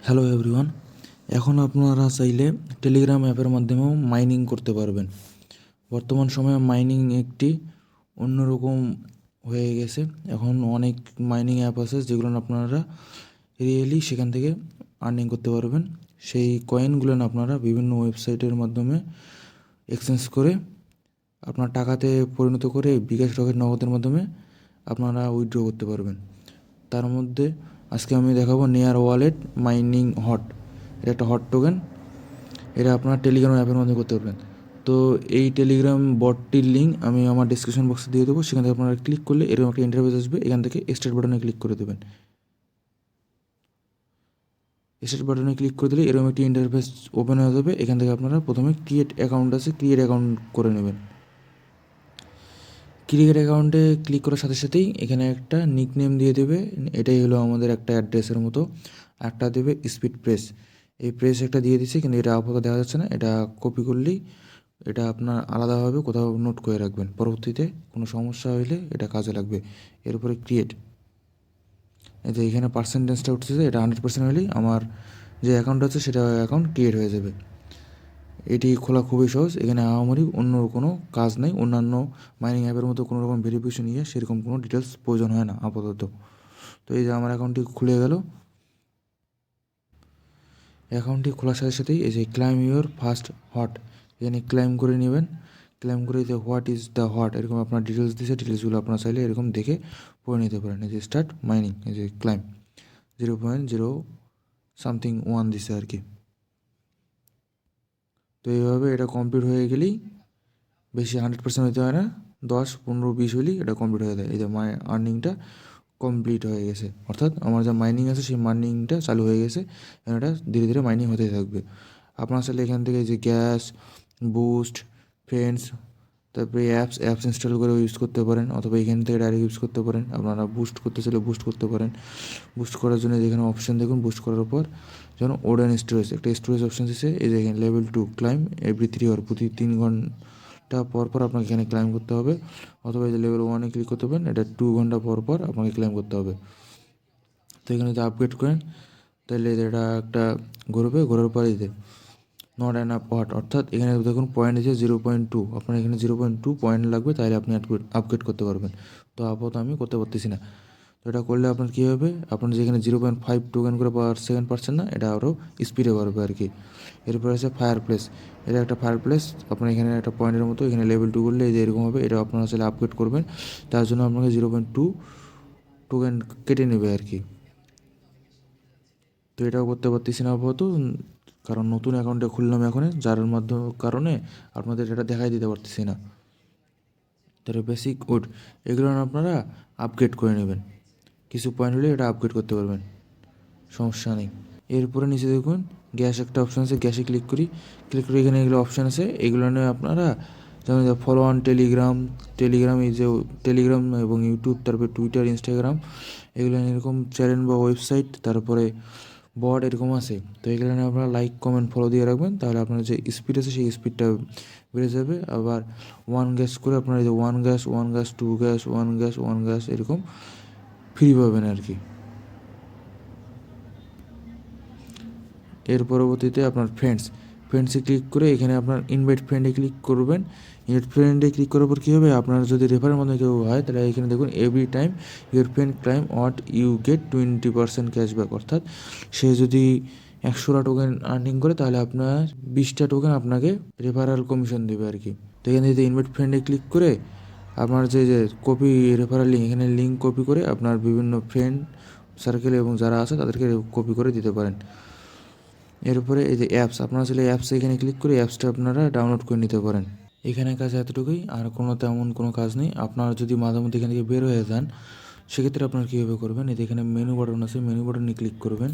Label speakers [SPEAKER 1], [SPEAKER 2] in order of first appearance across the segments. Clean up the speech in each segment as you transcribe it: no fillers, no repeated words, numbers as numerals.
[SPEAKER 1] Hello everyone, এখন আপনারা চাইলে টেলিগ্রাম অ্যাপের মাধ্যমেও মাইনিং করতে পারবেন। বর্তমান সময়ে মাইনিং একটি অন্যরকম হয়ে গেছে। এখন অনেক মাইনিং অ্যাপ আছে যেগুলো আপনারা রিয়েলি সেখান থেকে আর্নিং করতে পারবেন। সেই কয়েনগুলো আপনারা বিভিন্ন ওয়েবসাইটের মাধ্যমে এক্সচেঞ্জ করে আপনার টাকাতে পরিণত করে বিকাশ রকেট নগদের মাধ্যমে আপনারা উইথড্র করতে পারবেন। তার মধ্যে আজকে আমি দেখাবো নেয়ার ওয়ালেট মাইনিং হট। এটা একটা হট টোকেন, এটা আপনার টেলিগ্রাম অ্যাপের মাধ্যমে করতে পারবেন। তো এই টেলিগ্রাম বটটির লিঙ্ক আমি আমার ডিসক্রিপশন বক্সে দিয়ে দেবো। সেখান থেকে আপনারা ক্লিক করলে এরকম একটা ইন্টারফেস আসবে। এখান থেকে স্টার্ট বাটনে ক্লিক করে দেবেন। স্টার্ট বাটনে ক্লিক করে দিলে এরকম একটি ইন্টারফেস ওপেন হয়ে যাবে। এখান থেকে আপনারা প্রথমে ক্রিয়েট অ্যাকাউন্ট আছে, ক্রিয়েট অ্যাকাউন্ট করে নেবেন। ক্রিয়েট অ্যাকাউন্টে ক্লিক করার সাথে সাথেই এখানে একটা নিক নেম দিয়ে দেবে। এটাই হলো আমাদের একটা অ্যাড্রেসের মতো। একটা দেবে স্পিড প্রেস, এই প্রেস একটা দিয়ে দিচ্ছে, কিন্তু এটা আপাতত দেখা যাচ্ছে না। এটা কপি করলেই এটা আপনার আলাদাভাবে কোথাও নোট করে রাখবেন, পরবর্তীতে কোনো সমস্যা হলে এটা কাজে লাগবে। এর উপরে ক্রিয়েট, এই যে এখানে পার্সেন্টেজটা উঠতেছে, এটা 100% হলেই আমার যে অ্যাকাউন্ট আছে সেটা অ্যাকাউন্ট ক্রিয়েট হয়ে যাবে। এটি খোলা খুবই সহজ। এখানে আহামরি অন্য কোনো কাজ নেই। অন্যান্য মাইনিং অ্যাপের মতো কোনো রকম ভেরিফিকেশন নিয়ে সেরকম কোনো ডিটেলস প্রয়োজন হয় না আপাতত। তো এই যে আমার অ্যাকাউন্টটি খুলে গেল। অ্যাকাউন্টটি খোলার সাথে সাথেই এই যে ক্লাইম ইউর ফার্স্ট হট, এখানে ক্লাইম করে নেবেন। ক্লাইম করে যে হোয়াট ইজ দ্য হট এরকম আপনার ডিটেলস দিয়েছে, ডিটেলসগুলো আপনার চাইলে এরকম দেখে পড়ে নিতে পারেন। এই যে স্টার্ট মাইনিং, এই যে ক্লাইম 0.0 সামথিং 1 দিছে আর কি। তো এইভাবে এটা কমপ্লিট হয়ে গেলেই, বেশি 100% হতে হয় না, 10, 15, 20 হলেই এটা কমপ্লিট হয়ে যায়। এই যে মাই আর্নিংটা কমপ্লিট হয়ে গেছে, অর্থাৎ আমার যা মাইনিং আছে সেই মাইনিংটা চালু হয়ে গেছে। এটা ধীরে ধীরে মাইনিং হতে থাকবে। আপনার চাইলে এখান থেকে যে গ্যাস, বুস্ট, ফ্রেন্ডস, তারপরে অ্যাপস ইনস্টল করে ইউজ করতে পারেন, অথবা এখান থেকে ডাইরেক্ট ইউজ করতে পারেন। আপনারা বুস্ট করতে চাইলে বুস্ট করতে পারেন। বুস্ট করার জন্য যেখানে অপশান দেখুন, বুস্ট করার পর যেন ওডেন স্টোরেজ একটা স্টোরেজ অপশান দিচ্ছে। এই যে এখানে লেভেল 2 ক্লাইম এভরি 3 আওয়ার, প্রতি 3 ঘন্টা পর পর আপনাকে এখানে ক্লাইম করতে হবে। অথবা এই যে লেভেল 1-এ ক্লিক করতে পারেন, এটা 2 ঘন্টা পর পর আপনাকে ক্লাইম করতে হবে। তো এখানে যদি আপগ্রেড করেন তাহলে এটা একটা ঘুরবে, ঘোরার পরে দিতে নট অ্যান আপ হট, অর্থাৎ এখানে দেখুন পয়েন্ট আছে 0.2, আপনার এখানে 0.2 পয়েন্ট লাগবে, তাহলে আপনি আপগ্রেড করতে পারবেন। তো আপাতত আমি করতে পারতেছি না। তো এটা করলে আপনার কী হবে, আপনার যেখানে 0.5 টোকেন করে পার সেকেন্ড পাচ্ছেন না, এটা আরও স্পিডে পারবে আর কি। এরপরে আছে ফায়ার প্লেস, এটা একটা ফায়ার প্লেস। আপনার এখানে একটা পয়েন্টের মতো, এখানে লেভেল 2 করলে এই যে এরকম হবে। এটা আপনারা আসলে আপগ্রেড করবেন, তার জন্য আপনাকে 0.2 টোকেন কেটে নেবে আর কি। তো এটাও করতে পারতেছি না আপাতত, কারণ নতুন অ্যাকাউন্টে খুললাম এখন, যার মাধ্যমে কারণে আপনাদের এটা দেখাই দিতে পারতেছি না। তাহলে বেসিক উড এগুলো আপনারা আপগ্রেড করে নেবেন, কিছু পয়েন্ট হলে এটা আপগ্রেড করতে পারবেন, সমস্যা নেই। এরপরে নিচে দেখুন গ্যাস একটা অপশান আছে, গ্যাসে ক্লিক করি। ক্লিক করে এখানে এগুলো অপশান আছে, এগুলো নিয়ে আপনারা যেমন ফলো অন টেলিগ্রাম এই যে টেলিগ্রাম এবং ইউটিউব, তারপরে টুইটার, ইনস্টাগ্রাম, এগুলো এরকম চ্যানেল বা ওয়েবসাইট, তারপরে বট এরকম আছে। তো এগুলো নিয়ে আপনারা লাইক, কমেন্ট, ফলো দিয়ে রাখবেন, তাহলে আপনার যে স্পিড আছে সেই স্পিডটা বেড়ে যাবে। আবার ওয়ান গ্যাস করে আপনারা এই যে ওয়ান গ্যাস, 2 গ্যাস, 1 গ্যাস এরকম ফ্রি পাবেন আর কি। এর পরবর্তীতে আপনার ফ্রেন্ডসে ক্লিক করে এখানে আপনার ইনভাইট ফ্রেন্ডে ক্লিক করবেন। ইনভাইট ফ্রেন্ডে ক্লিক করার পর কী হবে, আপনার যদি রেফারের মধ্যে কেউ হয় তাহলে এখানে দেখুন every time your friend claim what you get 20% cashback, অর্থাৎ সে যদি 100টা টোকেন আর্নিং করে তাহলে আপনার 20টা টোকেন আপনাকে রেফারাল কমিশন দেবে আর কি। তো এখানে যদি ইনভাইট ফ্রেন্ডে ক্লিক করে আপনার যে কপি রেফারাল লিঙ্ক, এখানে লিঙ্ক কপি করে আপনার বিভিন্ন ফ্রেন্ড সার্কেল এবং যারা আছে তাদেরকে কপি করে দিতে পারেন। এরপরে এই যে অ্যাপস, আপনারা চাইলে অ্যাপসে এখানে ক্লিক করে অ্যাপসটা আপনারা ডাউনলোড করে নিতে পারেন। এখানে কাজ এতটুকুই, আর কোনো তেমন কোনো কাজ নেই। আপনারা যদি মাঝে মধ্যে এখান থেকে বের হয়ে যান, সেক্ষেত্রে আপনারা কীভাবে করবেন, এই যে এখানে মেনু বাটন আছে, মেনু বাটনে ক্লিক করবেন।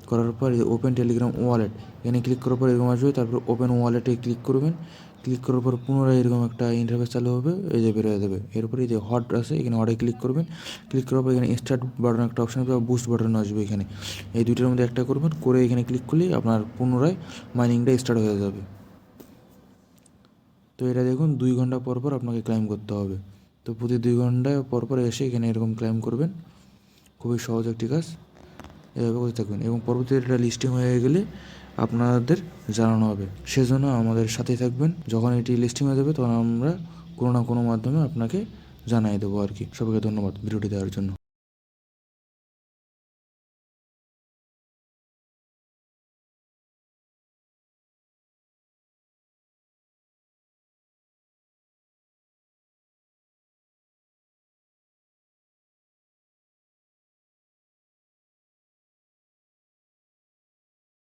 [SPEAKER 1] করার পর এই যে ওপেন টেলিগ্রাম ওয়ালেট, এখানে ক্লিক করার পর এরকম আসবে। তারপর ওপেন ওয়ালেটে ক্লিক করবেন। ক্লিক করার পর পুনরায় এরকম একটা ইন্টারফেস চালু হবে, এই যে বের হয়ে যাবে। এরপরে এই যে হট আছে, এখানে হটে ক্লিক করবেন। ক্লিক করার পর এখানে স্টার্ট বাটন একটা অপশন আসবে, বুস্ট বাটন আসবে। এখানে এই দুইটার মধ্যে একটা করবেন, করে এখানে ক্লিক করলেই আপনার পুনরায় মাইনিংটা স্টার্ট হয়ে যাবে। তো এটা দেখুন 2 ঘন্টা পর পর আপনাকে ক্লাইম করতে হবে। তো প্রতি 2 ঘন্টা পর পর এসে এখানে এরকম ক্লাইম করবেন, খুবই সহজ একটি কাজ। এভাবে করতে থাকবেন এবং পরবর্তীতে এটা লিস্টিং হয়ে গেলে আপনাদের জানানো হবে। সেজন্য আমাদের সাথেই থাকবেন। যখন এটি লিস্টিং হয়ে যাবে তখন আমরা কোনো না কোনো মাধ্যমে আপনাকে জানিয়ে দেবো আর কি। সবাইকে ধন্যবাদ ভিডিওটি দেওয়ার জন্য।